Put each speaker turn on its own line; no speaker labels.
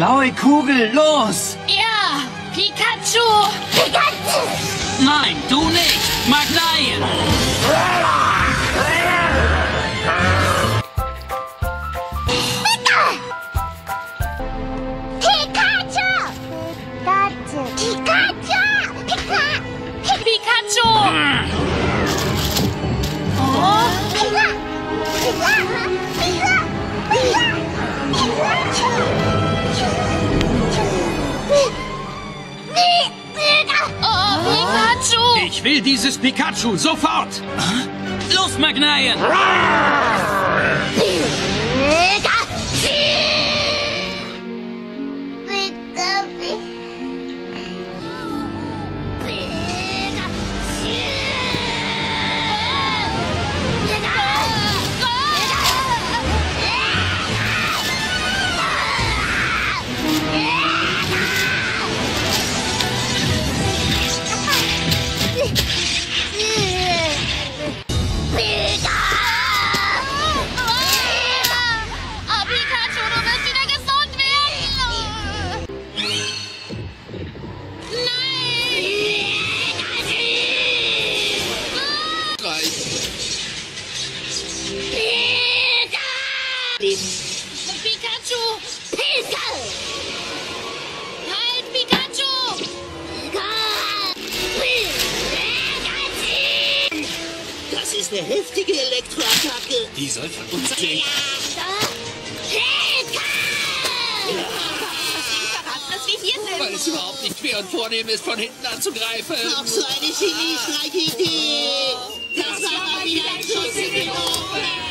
blaue Kugel, los!
Ja, Pikachu! Pikachu!
Nein, du nicht! Magleien!
Pikachu! Oh. Oh, Pikachu!
Ich will dieses Pikachu sofort! Los, Magleien!
Pikachu! Pikachu! Halt, Pikachu!
Das ist eine heftige Elektroattacke.
Die soll von uns gehen.
Dass wir hier sind!
Weil es überhaupt nicht schwer und vornehm ist, von hinten anzugreifen.
Noch so eine Geniestreich-Idee. Das war mal wieder ein Schuss in die Ohren.